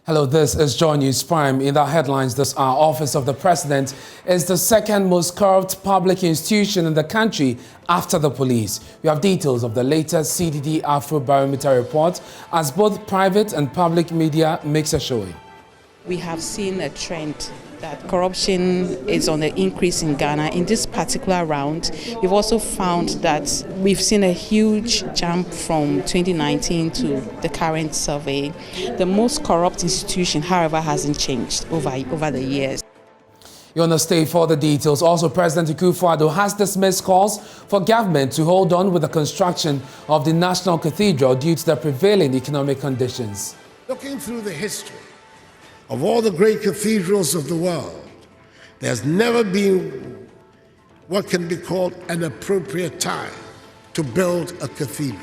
Hello, this is Joy News Prime. In the headlines this hour, Office of the President is the second most corrupt public institution in the country after the police. We have details of the latest CDD Afrobarometer report as both private and public media makes a showing. We have seen a trend that corruption is on the increase in Ghana. In this particular round, we've also found that we've seen a huge jump from 2019 to the current survey. The most corrupt institution, however, hasn't changed over the years. You're on the stay for the details. Also, President Akufo-Addo has dismissed calls for government to hold on with the construction of the National Cathedral due to the prevailing economic conditions. Looking through the history of all the great cathedrals of the world, there's never been what can be called an appropriate time to build a cathedral.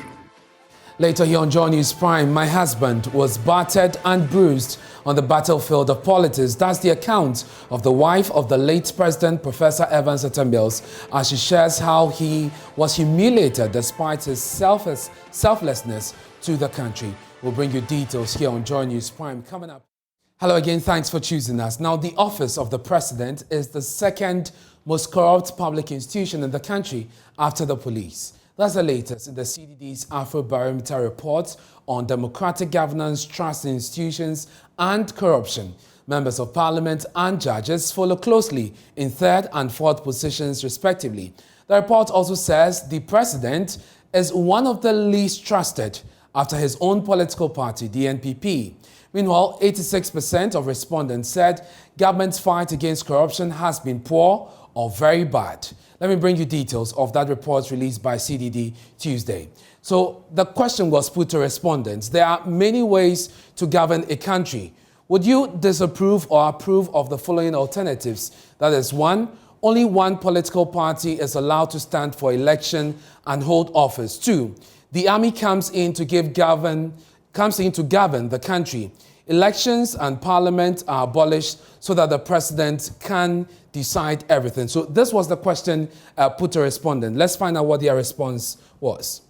Later here on Joy News Prime, my husband was battered and bruised on the battlefield of politics. That's the account of the wife of the late President, Professor Evans Atta-Mills, as she shares how he was humiliated despite his selflessness to the country. We'll bring you details here on Joy News Prime coming up. Hello again, thanks for choosing us. Now, the Office of the President is the second most corrupt public institution in the country after the police. That's the latest in the CDD's Afrobarometer report on democratic governance, trust in institutions, and corruption. Members of Parliament and judges follow closely in third and fourth positions, respectively. The report also says the President is one of the least trusted after his own political party, the NPP. Meanwhile, 86% of respondents said government's fight against corruption has been poor or very bad. Let me bring you details of that report released by CDD Tuesday. So the question was put to respondents. There are many ways to govern a country. Would you disapprove or approve of the following alternatives? That is, 1, only one political party is allowed to stand for election and hold office. 2, the army comes in to govern the country. Elections and parliament are abolished so that the president can decide everything. So this was the question put to respondents. Let's find out what their response was.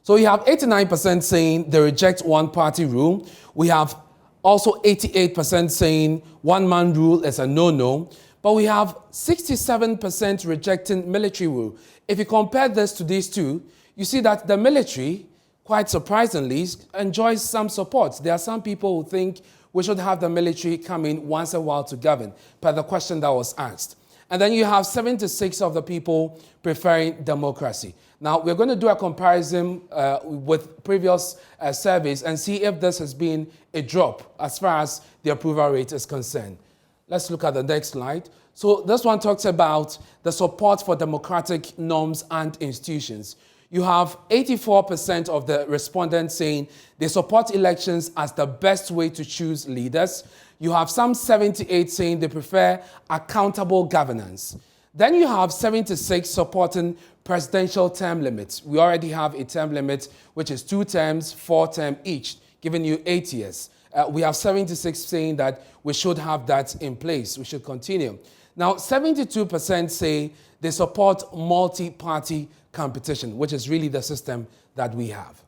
So we have 89% saying they reject one-party rule. We have also 88% saying one-man rule is a no-no. But we have 67% rejecting military rule. If you compare this to these two, you see that the military, quite surprisingly, enjoys some support. There are some people who think we should have the military come in once in a while to govern, per the question that was asked. And then you have 76 of the people preferring democracy. Now, we're going to do a comparison with previous surveys and see if this has been a drop as far as the approval rate is concerned. Let's look at the next slide. So this one talks about the support for democratic norms and institutions. You have 84% of the respondents saying they support elections as the best way to choose leaders. You have some 78 saying they prefer accountable governance. Then you have 76 supporting presidential term limits. We already have a term limit, which is 2 terms, 4 terms each, giving you 8 years. We have 76 saying that we should have that in place. We should continue. Now, 72% say they support multi-party competition, which is really the system that we have.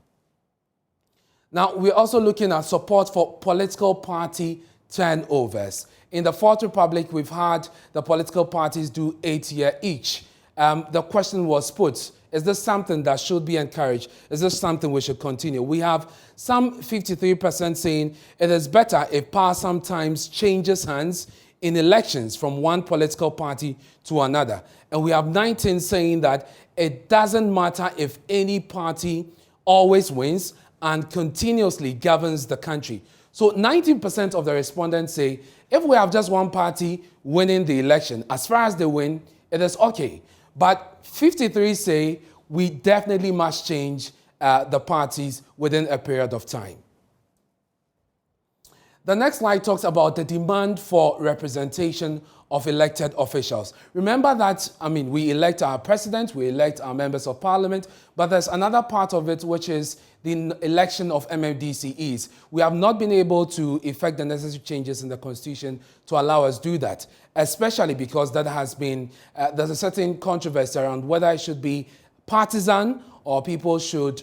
Now, we're also looking at support for political party turnovers. In the Fourth Republic, we've had the political parties do 8 years each. The question was put, is this something that should be encouraged? Is this something we should continue? We have some 53% saying it is better if power sometimes changes hands in elections from one political party to another. And we have 19 saying that it doesn't matter if any party always wins and continuously governs the country. So 19% of the respondents say if we have just one party winning the election, as far as they win, it is okay. But 53 say we definitely must change the parties within a period of time. The next slide talks about the demand for representation of elected officials. Remember that, we elect our president, we elect our members of parliament, but there's another part of it which is the election of MMDCEs. We have not been able to effect the necessary changes in the constitution to allow us to do that, especially because that has been, there's a certain controversy around whether it should be partisan or people should,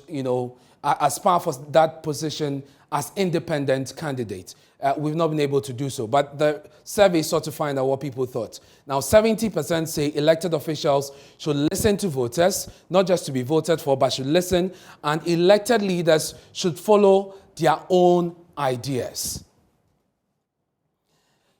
aspire for that position as independent candidate. We've not been able to do so, but the survey sought to find out what people thought. Now, 70% say elected officials should listen to voters, not just to be voted for, but should listen, and elected leaders should follow their own ideas.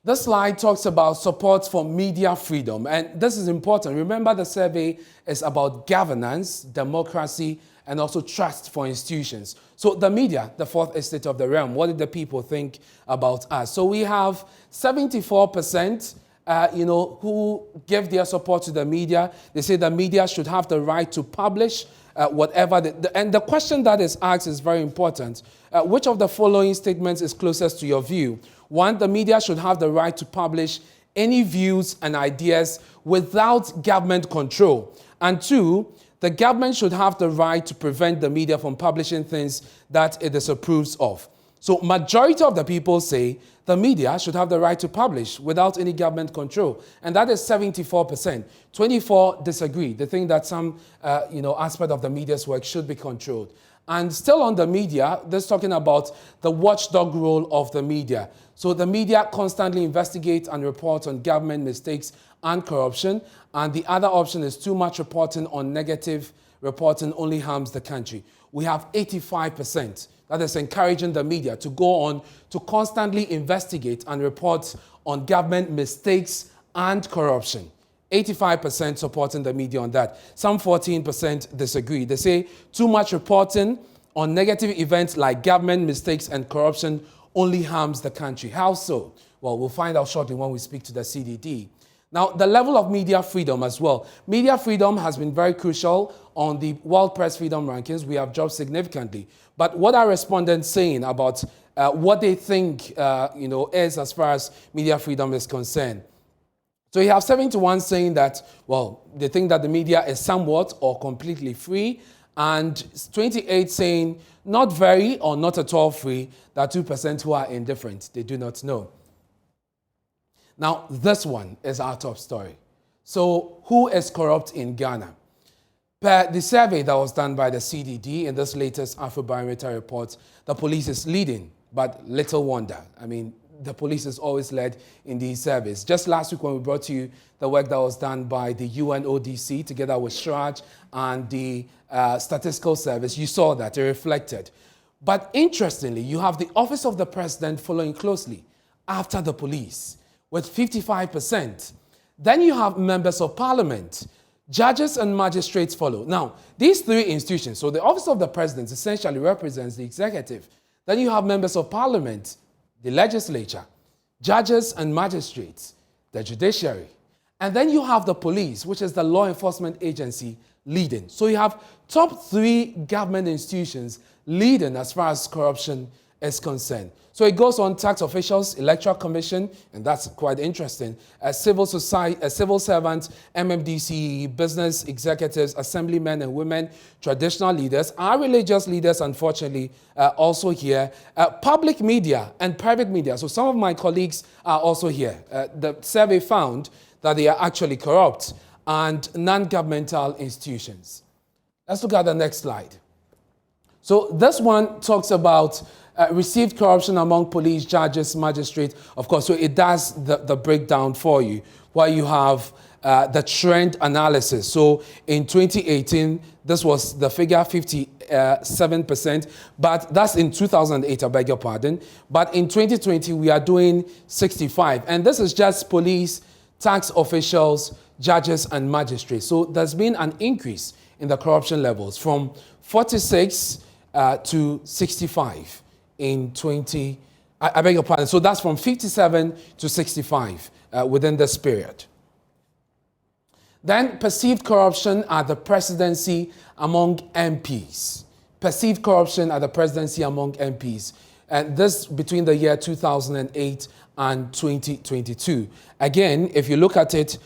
This slide talks about support for media freedom, and this is important. Remember, the survey is about governance, democracy, and also trust for institutions. So the media, the fourth estate of the realm, what did the people think about us? So we have 74%, who give their support to the media. They say the media should have the right to publish whatever. And the question that is asked is very important. Which of the following statements is closest to your view? One, the media should have the right to publish any views and ideas without government control. And two, the government should have the right to prevent the media from publishing things that it disapproves of. So majority of the people say the media should have the right to publish without any government control. And that is 74%. 24 disagree. They think that some aspect of the media's work should be controlled. And still on the media, this is talking about the watchdog role of the media. So the media constantly investigate and report on government mistakes and corruption. And the other option is too much reporting on negative reporting only harms the country. We have 85%. That is encouraging the media to go on to constantly investigate and report on government mistakes and corruption. 85% supporting the media on that. Some 14% disagree. They say too much reporting on negative events like government mistakes and corruption only harms the country. How so? Well, we'll find out shortly when we speak to the CDD. Now, the level of media freedom as well. Media freedom has been very crucial on the World Press Freedom Rankings. We have dropped significantly. But what are respondents saying about what they think, is as far as media freedom is concerned? So you have 71 saying that, well, they think that the media is somewhat or completely free, and 28 saying not very or not at all free. There are 2% who are indifferent. They do not know. Now, this one is our top story. So who is corrupt in Ghana? Per the survey that was done by the CDD in this latest Afrobarometer report, the police is leading, but little wonder. I mean, the police is always led in these surveys. Just last week when we brought you the work that was done by the UNODC together with Shraj and the Statistical Service, you saw that it reflected. But interestingly, you have the Office of the President following closely after the police with 55%. Then you have members of parliament, judges and magistrates follow. Now, these three institutions, so the Office of the President essentially represents the executive. Then you have members of parliament, the legislature, judges and magistrates, the judiciary. And then you have the police, which is the law enforcement agency, leading. So you have top three government institutions leading as far as corruption is concerned. So it goes on tax officials, electoral commission, and that's quite interesting, civil society, civil servants, MMDC, business executives, assemblymen and women, traditional leaders, our religious leaders, unfortunately, also here, public media and private media. So some of my colleagues are also here. The survey found that they are actually corrupt, and non-governmental institutions. Let's look at the next slide. So this one talks about received corruption among police, judges, magistrates. Of course, so it does the breakdown for you, where you have the trend analysis. So in 2018, this was the figure 57%, but that's in 2008, I beg your pardon. But in 2020, we are doing 65. And this is just police, tax officials, judges, and magistrates. So there's been an increase in the corruption levels from 46 to 65 in 20, I beg your pardon. So that's from 57 to 65 within this period. Then perceived corruption at the presidency among MPs. Perceived corruption at the presidency among MPs. And this between the year 2008 and 2022. Again, if you look at it,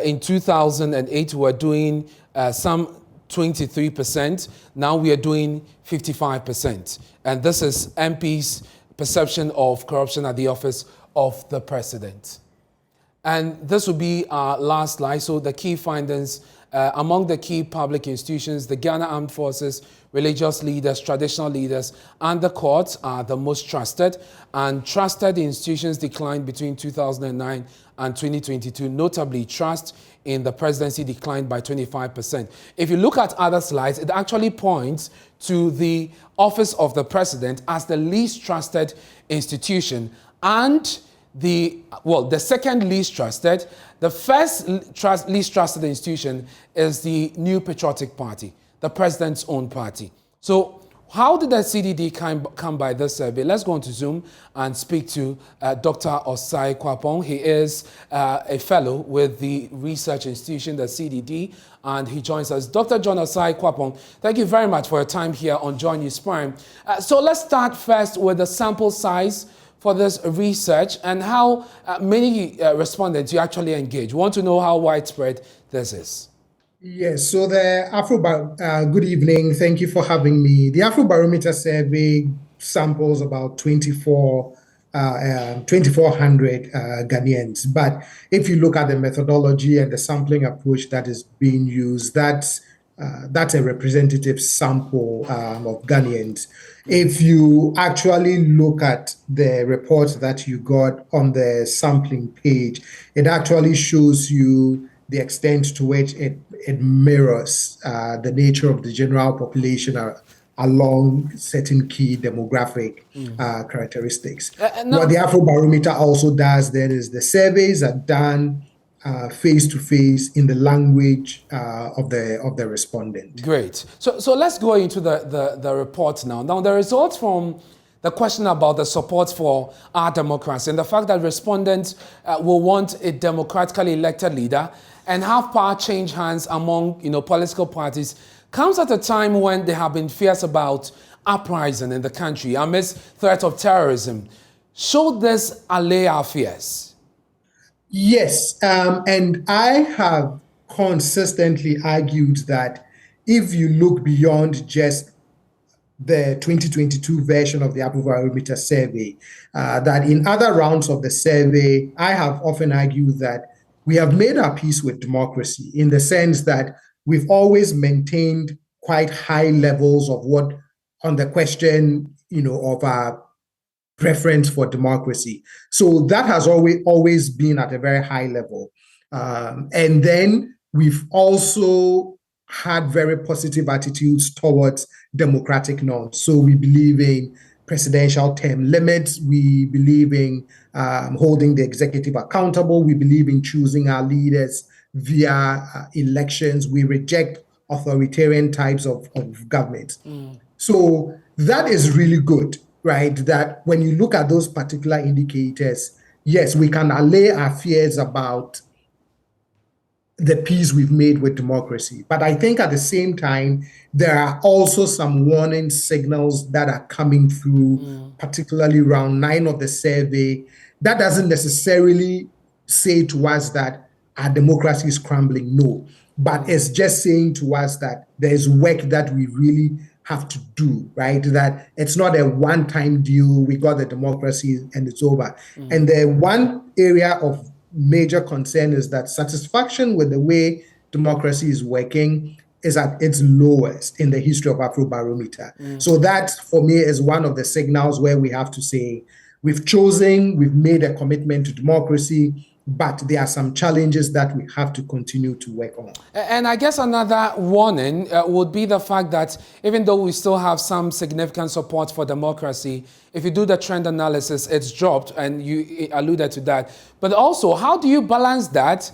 in 2008, we were doing some 23%. Now we are doing 55%. And this is MP's perception of corruption at the office of the president. And this will be our last slide. So the key findings among the key public institutions, the Ghana Armed Forces, religious leaders, traditional leaders, and the courts are the most trusted. And trusted institutions declined between 2009 and 2022. Notably, trust in the presidency declined by 25%. If you look at other slides, it actually points to the office of the president as the least trusted institution, and the second least trusted. The first least trusted institution is the New Patriotic Party, the president's own party. So how did the CDD come by this survey? Let's go on to Zoom and speak to Dr. Osai Kwapong. He is a fellow with the research institution, the CDD, and he joins us. Dr. John Osai Kwapong, thank you very much for your time here on Joy News Prime. So let's start first with the sample size for this research and how many respondents you actually engage. We want to know how widespread this is. Yes, so the good evening. Thank you for having me. The Afrobarometer survey samples about 2,400 Ghanaians. But if you look at the methodology and the sampling approach that is being used, that's a representative sample of Ghanaians. If you actually look at the report that you got on the sampling page, it actually shows you the extent to which it mirrors the nature of the general population along certain key demographic characteristics. What the Afrobarometer also does then is the surveys are done face-to-face in the language of the respondent. Great. So let's go into the report now. Now, the results from the question about the support for our democracy and the fact that respondents will want a democratically elected leader and have power change hands among political parties comes at a time when there have been fears about uprising in the country amidst threat of terrorism. Should this allay our fears? Yes, and I have consistently argued that if you look beyond just the 2022 version of the Afrobarometer survey, that in other rounds of the survey, I have often argued that we have made our peace with democracy in the sense that we've always maintained quite high levels of what on the question, of our preference for democracy. So that has always been at a very high level. And then we've also had very positive attitudes towards democratic norms. So we believe in presidential term limits. We believe in holding the executive accountable. We believe in choosing our leaders via elections. We reject authoritarian types of government. So that is really good, right? That when you look at those particular indicators, yes, we can allay our fears about the peace we've made with democracy. But I think at the same time, there are also some warning signals that are coming through, particularly round 9 of the survey. That doesn't necessarily say to us that our democracy is crumbling, no. But it's just saying to us that there's work that we really have to do, right? That it's not a one-time deal, we got the democracy and it's over. And the one area of major concern is that satisfaction with the way democracy is working is at its lowest in the history of Afrobarometer. So that, for me, is one of the signals where we have to say, we've made a commitment to democracy, but there are some challenges that we have to continue to work on. And I guess another warning would be the fact that even though we still have some significant support for democracy, if you do the trend analysis, it's dropped, and you alluded to that. But also, how do you balance that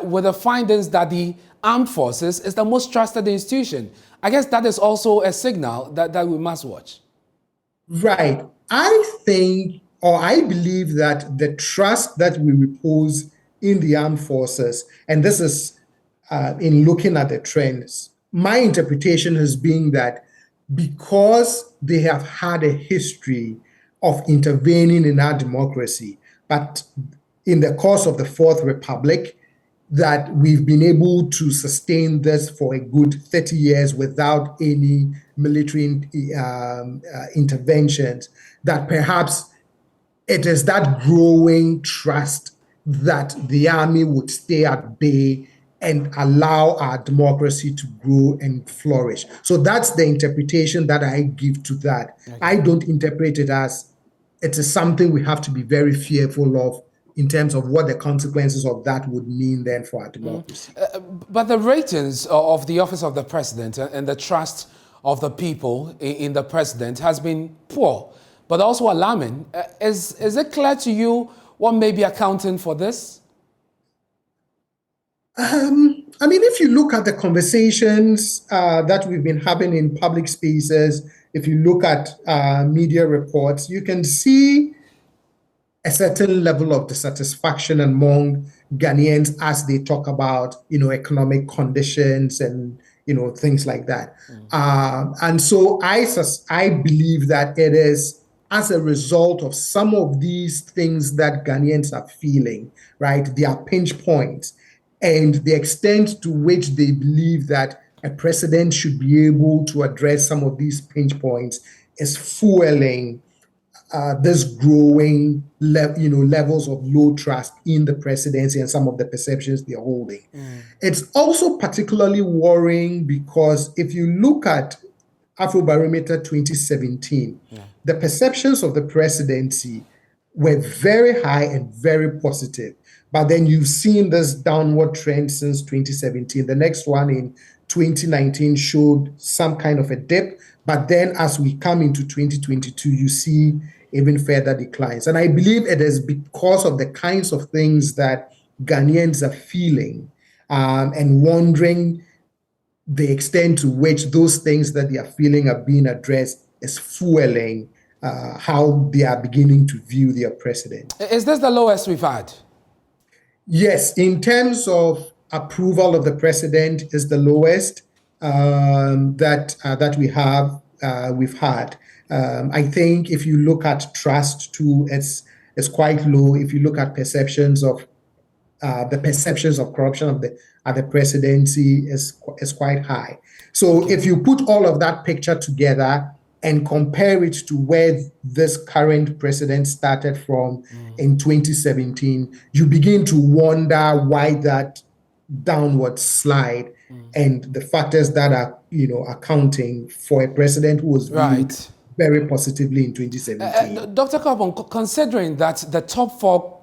with the findings that the armed forces is the most trusted institution? I guess that is also a signal that we must watch. Right. I believe that the trust that we repose in the armed forces, and this is in looking at the trends, my interpretation has been that because they have had a history of intervening in our democracy, but in the course of the Fourth Republic, that we've been able to sustain this for a good 30 years without any military interventions, that perhaps it is that growing trust that the army would stay at bay and allow our democracy to grow and flourish. So that's the interpretation that I give to that. Okay. I don't interpret it as it is something we have to be very fearful of in terms of what the consequences of that would mean then for our democracy. But the ratings of the office of the president and the trust of the people in the president has been poor, but also alarming. Is it clear to you what may be accounting for this? I mean, if you look at the conversations that we've been having in public spaces, if you look at media reports, you can see a certain level of dissatisfaction among Ghanaians as they talk about, economic conditions and, things like that. And so I believe that it is as a result of some of these things that Ghanaians are feeling, right? Their pinch points and the extent to which they believe that a president should be able to address some of these pinch points is fueling this growing levels of low trust in the presidency and some of the perceptions they're holding. It's also particularly worrying because if you look at Afrobarometer 2017, the perceptions of the presidency were very high and very positive. But then you've seen this downward trend since 2017. The next one in 2019 showed some kind of a dip. But then as we come into 2022, you see even further declines. And I believe it is because of the kinds of things that Ghanaians are feeling and wondering the extent to which those things that they are feeling are being addressed is fueling how they are beginning to view their president. Is this the lowest we've had? Yes, in terms of approval of the president is the lowest that we've had. I think if you look at trust too, it's quite low. If you look at perceptions of corruption at the presidency is quite high. So if you put all of that picture together and compare it to where this current president started from in 2017, you begin to wonder why that downward slide and the factors that are accounting for a president who was viewed very positively in 2017. Dr. Kojo, considering that the top four,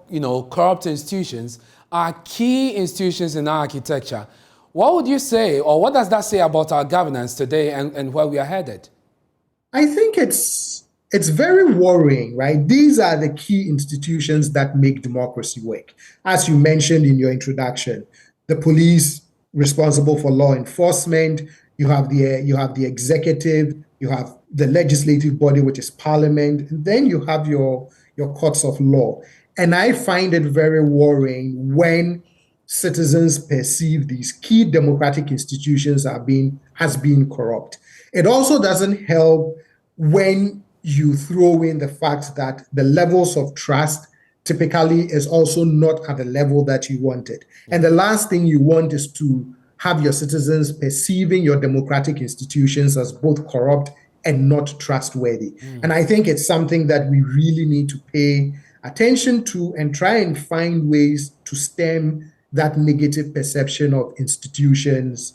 corrupt institutions are key institutions in our architecture, what would you say, or what does that say about our governance today and where we are headed? I think it's very worrying, right? These are the key institutions that make democracy work. As you mentioned in your introduction, the police responsible for law enforcement, you have the executive, you have the legislative body, which is parliament, and then you have your courts of law. And I find it very worrying when citizens perceive these key democratic institutions has been corrupt. It also doesn't help when you throw in the fact that the levels of trust typically is also not at the level that you wanted. And the last thing you want is to have your citizens perceiving your democratic institutions as both corrupt and not trustworthy. And I think it's something that we really need to pay attention to and try and find ways to stem that negative perception of institutions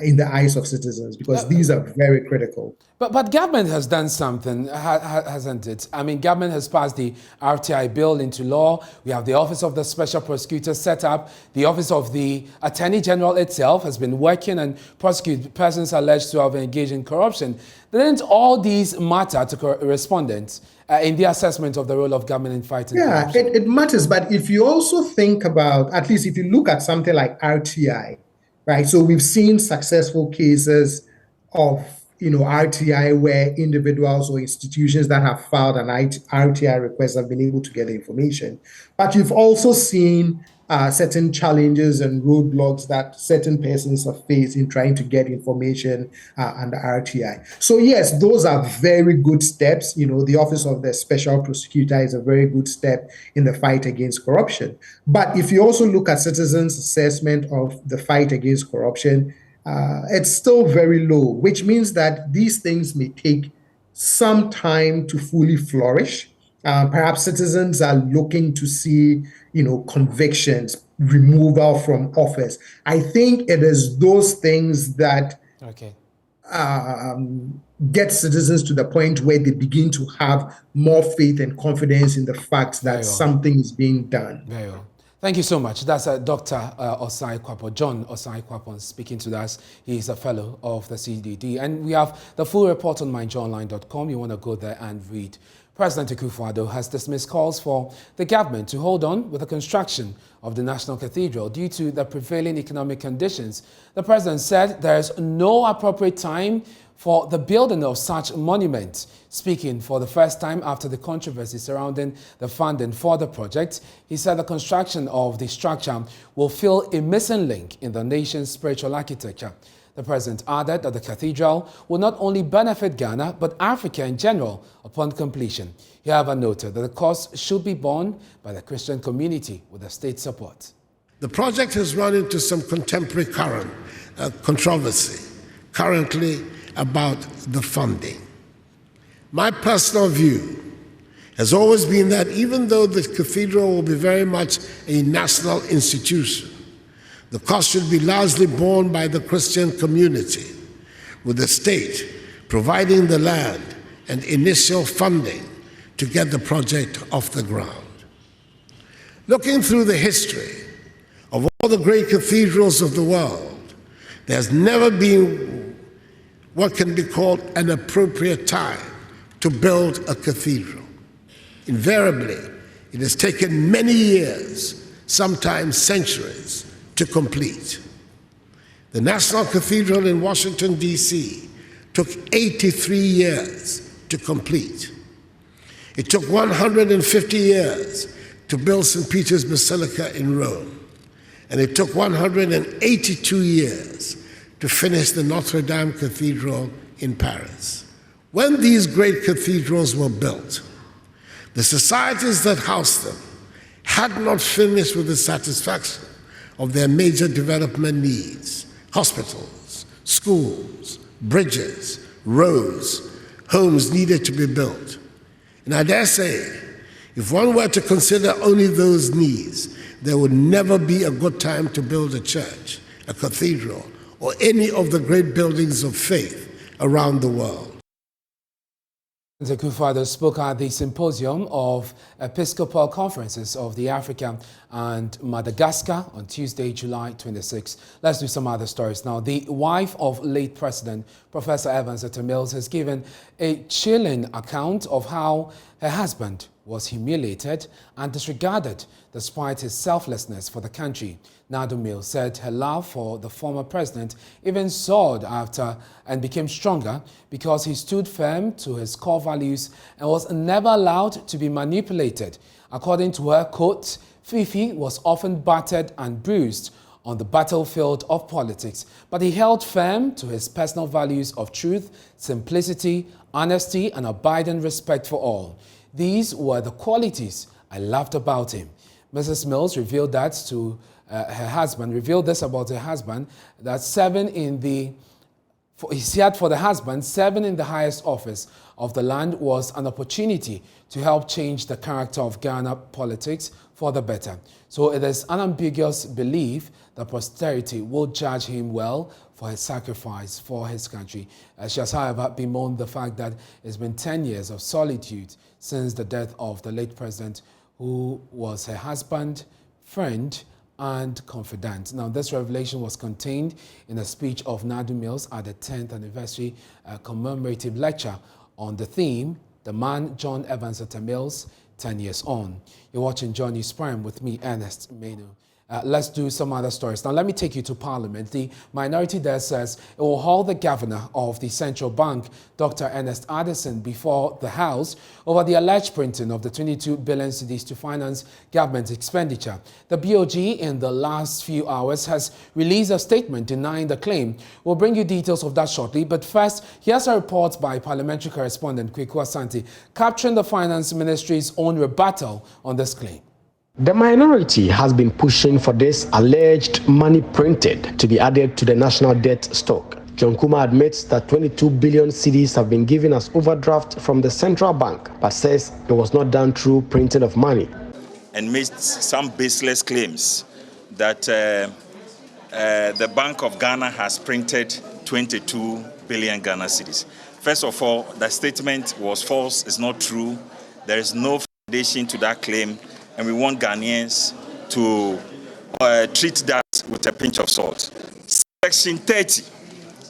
in the eyes of citizens, because these are very critical. But government has done something, hasn't it? I mean, government has passed the RTI bill into law. We have the Office of the Special Prosecutor set up. The Office of the Attorney General itself has been working and prosecute persons alleged to have engaged in corruption. Didn't all these matter to respondents in the assessment of the role of government in fighting corruption? Yeah, it matters. But if you also think about, at least if you look at something like RTI, right? So we've seen successful cases of RTI where individuals or institutions that have filed an RTI request have been able to get the information. But you've also seen certain challenges and roadblocks that certain persons have faced in trying to get information under RTI. So yes, those are very good steps. The Office of the Special Prosecutor is a very good step in the fight against corruption. But if you also look at citizens' assessment of the fight against corruption, it's still very low, which means that these things may take some time to fully flourish. Perhaps citizens are looking to see, convictions, removal from office. I think it is those things that Okay. Get citizens to the point where they begin to have more faith and confidence in the fact that Very well. something is being done. Very well. Thank you so much. That's Dr. Osai Kwapo, John Osai Kwapo, speaking to us. He is a fellow of the CDD. And we have the full report on myjournline.com. You want to go there and read. President Akufo-Addo has dismissed calls for the government to hold on with the construction of the National Cathedral due to the prevailing economic conditions. The president said there is no appropriate time for the building of such monument. Speaking for the first time after the controversy surrounding the funding for the project, he said the construction of the structure will fill a missing link in the nation's spiritual architecture. The president added that the cathedral will not only benefit Ghana, but Africa in general upon completion. He however noted that the cost should be borne by the Christian community with the state support. The project has run into some contemporary controversy currently about the funding. My personal view has always been that even though the cathedral will be very much a national institution, the cost should be largely borne by the Christian community, with the state providing the land and initial funding to get the project off the ground. Looking through the history of all the great cathedrals of the world, there's never been what can be called an appropriate time to build a cathedral. Invariably, it has taken many years, sometimes centuries, to complete. The National Cathedral in Washington, D.C. took 83 years to complete. It took 150 years to build St. Peter's Basilica in Rome, and it took 182 years to finish the Notre Dame Cathedral in Paris. When these great cathedrals were built, the societies that housed them had not finished with the satisfaction of their major development needs: hospitals, schools, bridges, roads, homes needed to be built. And I dare say, if one were to consider only those needs, there would never be a good time to build a church, a cathedral, or any of the great buildings of faith around the world. Akufo-Addo spoke at the Symposium of Episcopal Conferences of the Africa and Madagascar on Tuesday, July 26. Let's do some other stories now. The wife of late President Professor Evans Atta Mills has given a chilling account of how her husband was humiliated and disregarded despite his selflessness for the country. Nadu Mills said her love for the former president even soared after and became stronger because he stood firm to his core values and was never allowed to be manipulated. According to her, quote, Fifi was often battered and bruised on the battlefield of politics, but he held firm to his personal values of truth, simplicity, honesty, and abiding respect for all. These were the qualities I loved about him. Mrs. Mills revealed that to her husband, about her husband, that serving in the highest office of the land was an opportunity to help change the character of Ghana politics for the better. So it is an ambiguous belief that posterity will judge him well for his sacrifice for his country. She has, however, bemoaned the fact that it's been 10 years of solitude since the death of the late president, who was her husband, friend, and confidant. Now, this revelation was contained in a speech of Nadu Mills at the 10th anniversary commemorative lecture on the theme, The Man John Evans Atta Mills, 10 Years On. You're watching Joy News Prime with me, Ernest Manu. Let's do some other stories. Now, let me take you to Parliament. The minority there says it will hold the governor of the central bank, Dr. Ernest Addison, before the House over the alleged printing of the 22 billion cedis to finance government expenditure. The BOG in the last few hours has released a statement denying the claim. We'll bring you details of that shortly. But first, here's a report by parliamentary correspondent Kweku Asante, capturing the Finance Ministry's own rebuttal on this claim. The minority has been pushing for this alleged money printed to be added to the national debt stock. John Kuma admits that 22 billion cedis have been given as overdraft from the central bank, but says it was not done through printing of money. And made some baseless claims that the Bank of Ghana has printed 22 billion Ghana cedis. First of all, the statement was false, it's not true. There is no foundation to that claim, and we want Ghanaians to treat that with a pinch of salt. Section 30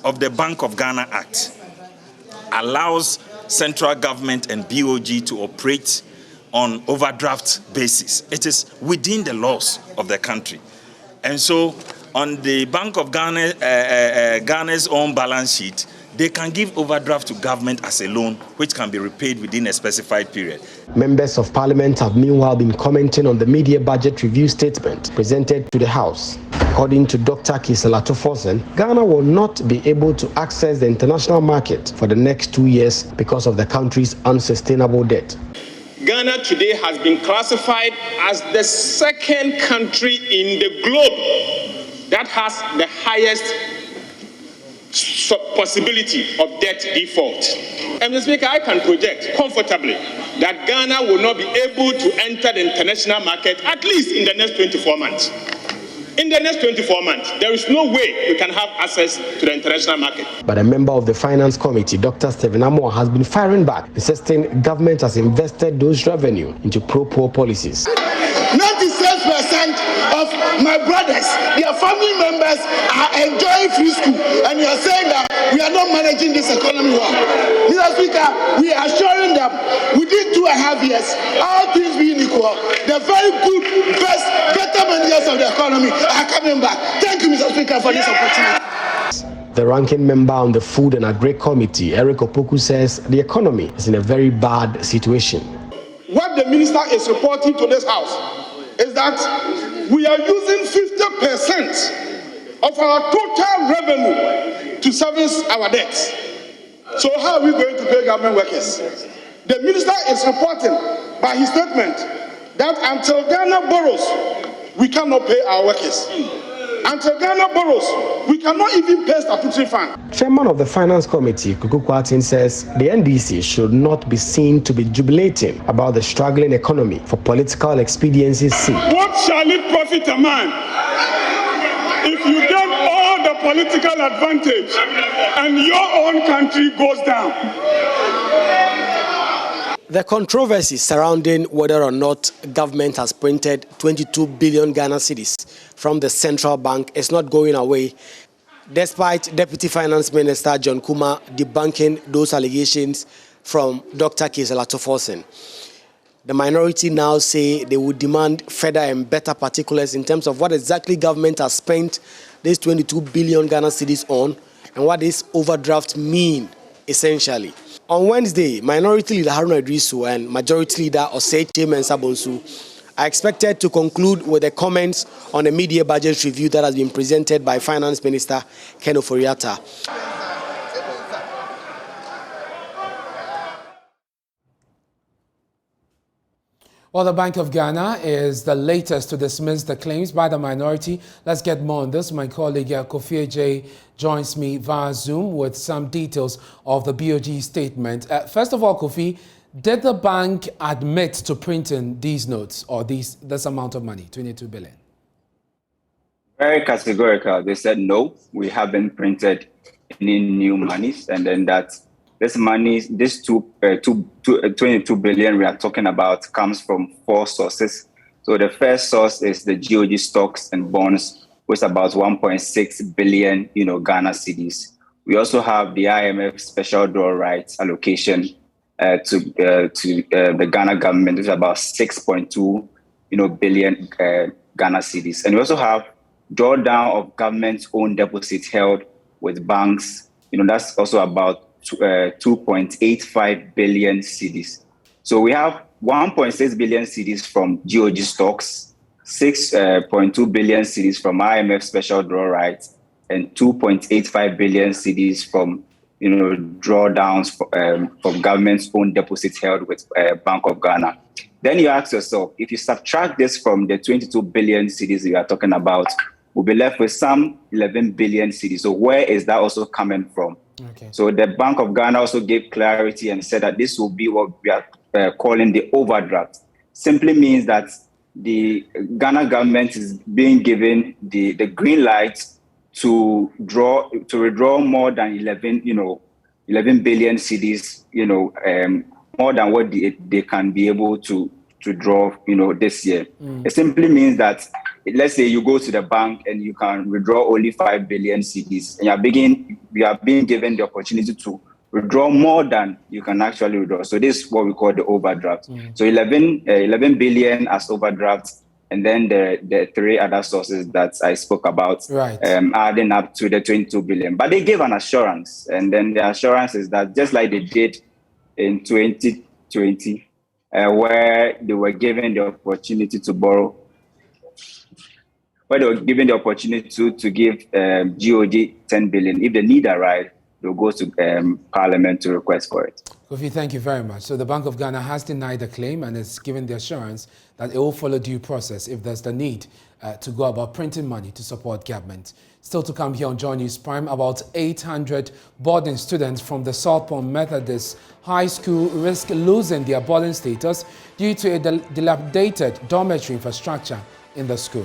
of the Bank of Ghana Act allows central government and BOG to operate on overdraft basis. It is within the laws of the country. And so on the Bank of Ghana's own balance sheet, they can give overdraft to government as a loan, which can be repaid within a specified period. Members of Parliament have meanwhile been commenting on the media budget review statement presented to the House. According to Dr. Kisela Tofosen, Ghana will not be able to access the international market for the next 2 years because of the country's unsustainable debt. Ghana today has been classified as the second country in the globe that has the highest possibility of debt default. And Mr. Speaker, I can project comfortably that Ghana will not be able to enter the international market at least in the next 24 months. In the next 24 months, there is no way we can have access to the international market. But a member of the Finance Committee, Dr. Stephen Amoah, has been firing back, insisting government has invested those revenue into pro-poor policies. 96% of my brothers, their family members are enjoying free school, and you are saying that we are not managing this economy well. Mr. Speaker, we are assuring them within 2.5 years, all things being equal, the very good, better managers of the economy are coming back. Thank you, Mr. Speaker, for this opportunity. The ranking member on the Food and Agri Committee, Eric Opoku, says the economy is in a very bad situation. What the minister is reporting to this House is that we are using 50% of our total revenue to service our debts. So how are we going to pay government workers? The minister is reporting by his statement that until Ghana borrows, we cannot pay our workers. Until Ghana borrows, we cannot even pay statutory fund. Chairman of the Finance Committee, Kuku Kwatin, says the NDC should not be seen to be jubilating about the struggling economy for political expediency's sake. What shall it profit a man if you get all the political advantage and your own country goes down? The controversy surrounding whether or not government has printed 22 billion Ghana cedis from the central bank is not going away, despite Deputy Finance Minister John Kuma debunking those allegations from Dr. Kisela Tofosen. The minority now say they would demand further and better particulars in terms of what exactly government has spent these 22 billion Ghana cedis on and what this overdraft mean essentially. On Wednesday, Minority Leader Haruna Idrisu and Majority Leader Osei Mensah Bonsu are expected to conclude with the comments on the media budget review that has been presented by Finance Minister Ken Ofori-Atta. Well, the Bank of Ghana is the latest to dismiss the claims by the minority. Let's get more on this. My colleague Kofi J joins me via Zoom with some details of the BOG statement. First of all, Kofi, did the bank admit to printing these notes or this amount of money, 22 billion? Very categorical. They said, no, we haven't printed any new monies. And then that this money, this 22 billion we are talking about comes from 4 sources. So the first source is the GOG stocks and bonds, which is about 1.6 billion, Ghana cedis. We also have the IMF special draw rights allocation to the Ghana government, which is about 6.2, billion Ghana cedis. And we also have drawdown of government's own deposits held with banks. That's also about 2.85 billion cedis. So we have 1.6 billion cedis from GOG stocks, 6.2 billion cedis from IMF special draw rights, and 2.85 billion cedis from drawdowns from government's own deposits held with Bank of Ghana. Then you ask yourself, if you subtract this from the 22 billion cedis you are talking about, we'll be left with some 11 billion cedis. So where is that also coming from? Okay. So the Bank of Ghana also gave clarity and said that this will be what we are calling the overdraft. Simply means that the Ghana government is being given the green light to withdraw more than 11 billion cedis, more than what they can be able to draw, this year. It simply means that, let's say you go to the bank and you can withdraw only 5 billion cedis, and you are being given the opportunity to withdraw more than you can actually withdraw. So this is what we call the overdraft. So 11 billion as overdraft, and then the three other sources that I spoke about, right, adding up to the 22 billion. But they gave an assurance, and then the assurance is that just like they did in 2020, where they were given the opportunity to borrow, where they were given the opportunity to give GOD 10 billion. If the need arrives, they'll go to Parliament to request for it. Kofi, thank you very much. So the Bank of Ghana has denied the claim and has given the assurance that it will follow due process if there's the need to go about printing money to support government. Still to come here on Joy News Prime, about 800 boarding students from the South Point Methodist High School risk losing their boarding status due to a dilapidated dormitory infrastructure in the school.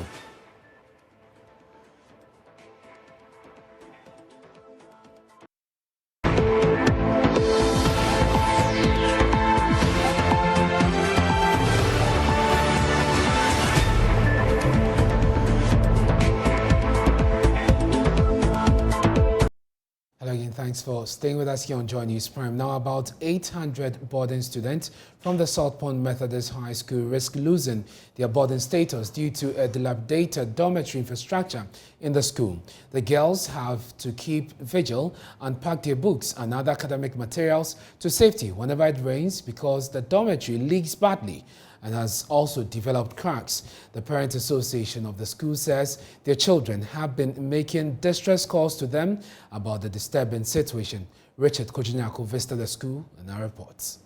Thanks for staying with us here on Joy News Prime. Now, about 800 boarding students from the South Point Methodist High School risk losing their boarding status due to a dilapidated dormitory infrastructure in the school. The girls have to keep vigil and pack their books and other academic materials to safety whenever it rains because the dormitory leaks badly and has also developed cracks. The Parent Association of the school says their children have been making distress calls to them about the disturbing situation. Ernest Kojo Manu visited the school and our reports.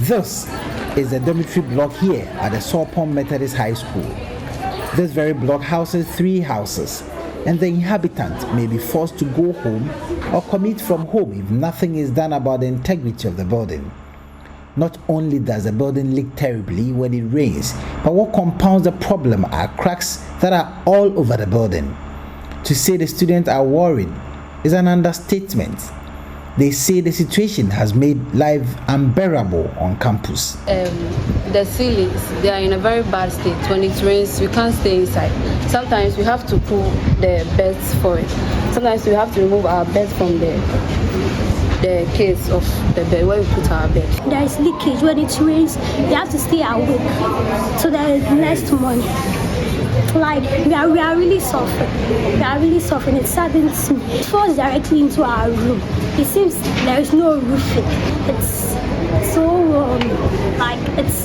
This is the dormitory block here at the South Point Methodist High School. This very block houses 3 houses, and the inhabitant may be forced to go home or commute from home if nothing is done about the integrity of the building. Not only does the building leak terribly when it rains, but what compounds the problem are cracks that are all over the building. To say the students are worried is an understatement. They say the situation has made life unbearable on campus. The ceilings, they are in a very bad state. When it rains, we can't stay inside. Sometimes we have to pull the beds for it. Sometimes we have to remove our beds from the case of the bed where we put our bed. There is leakage. When it rains, you have to stay awake so that is next morning. Like we are really suffering. We are really suffering. It saddens me. It falls directly into our room. It seems there is no roofing. It's so like it's.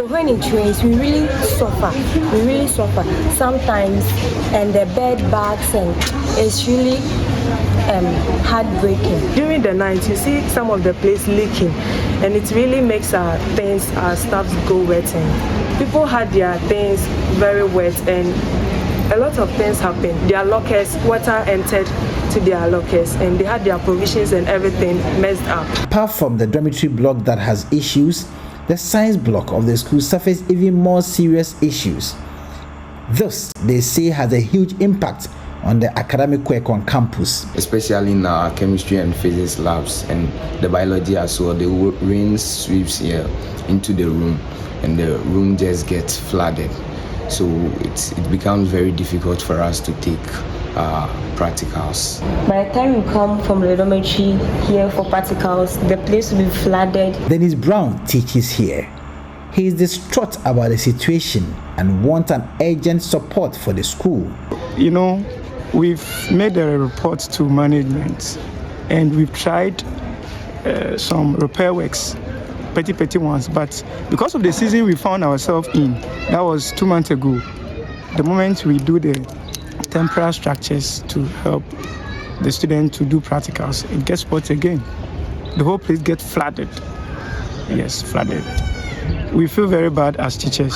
When it rains, we really suffer. We really suffer sometimes, and the bed bags, and it's really heartbreaking. During the night, you see some of the place leaking, and it really makes our stuff go wet, and people had their things very wet, and a lot of things happened. Their lockers, water entered to their lockers, and they had their provisions and everything messed up. Apart from the dormitory block that has issues, the science block of the school suffers even more serious issues. This, they say, has a huge impact on the academic work on campus. Especially in our chemistry and physics labs and the biology as well. The rain sweeps here into the room and the room just gets flooded. So it becomes very difficult for us to take practicals. By the time we come from the dormitory here for practicals, the place will be flooded. Dennis Brown teaches here. He is distraught about the situation and wants an urgent support for the school. You know, we've made a report to management and we've tried some repair works, petty ones, but because of the season we found ourselves in, that was 2 months ago, the moment we do the temporary structures to help the student to do practicals, it gets spoiled again. The whole place gets flooded. Yes, flooded. we feel very bad as teachers,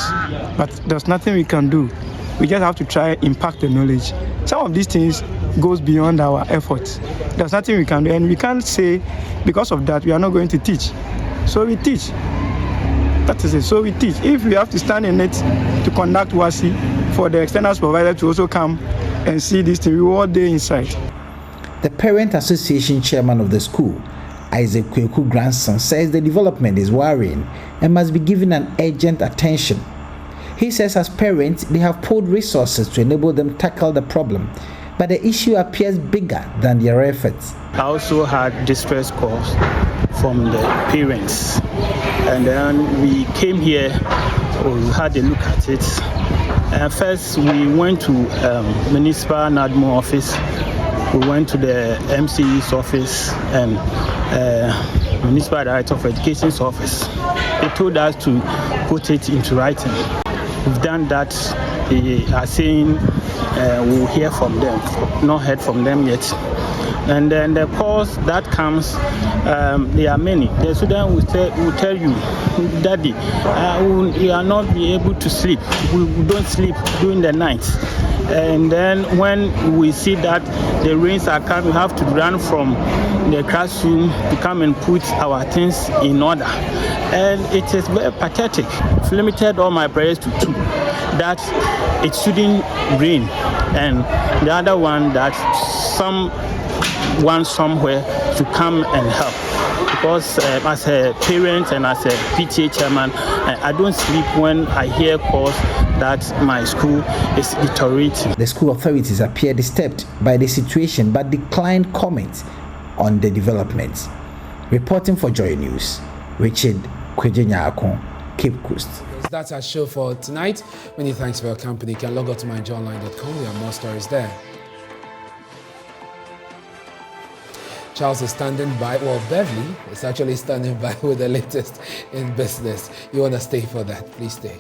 but there's nothing we can do. We just have to try and impact the knowledge. Some of these things goes beyond our efforts. There's nothing we can do, and we can't say because of that we are not going to teach. So we teach. That is it. So we teach. If we have to stand in it to conduct WASI for the external supervisor to also come and see this thing, we were all there inside. The Parent Association chairman of the school, Isaac Kweku grandson, says the development is worrying and must be given an urgent attention. He says as parents, they have poured resources to enable them tackle the problem, but the issue appears bigger than their efforts. I also had distress calls from the parents, and then we came here, we had a look at it. First, we went to Municipal NADMO office, we went to the MCE's office and Municipal Director of Education's office. They told us to put it into writing. We've done that. They are saying we'll hear from them. Not heard from them yet. And then the calls that comes, there are many. The student will tell you, Daddy, we are not be able to sleep. We don't sleep during the night. And then when we see that the rains are coming, we have to run from the classroom to come and put our things in order. And it is very pathetic. I've limited all my prayers to two, that it shouldn't rain, and the other one that someone somewhere to come and help. Because as a parent and as a PTA chairman, I don't sleep when I hear calls that my school is deteriorating. The school authorities appear disturbed by the situation but declined comment on the developments. Reporting for Joy News, Richard Kwejenyako, Cape Coast. That's our show for tonight. Many thanks for your company. You can log on to myjoyonline.com. There are more stories there. Charles is standing by, well, Beverly is actually standing by with the latest in business. You want to stay for that? Please stay.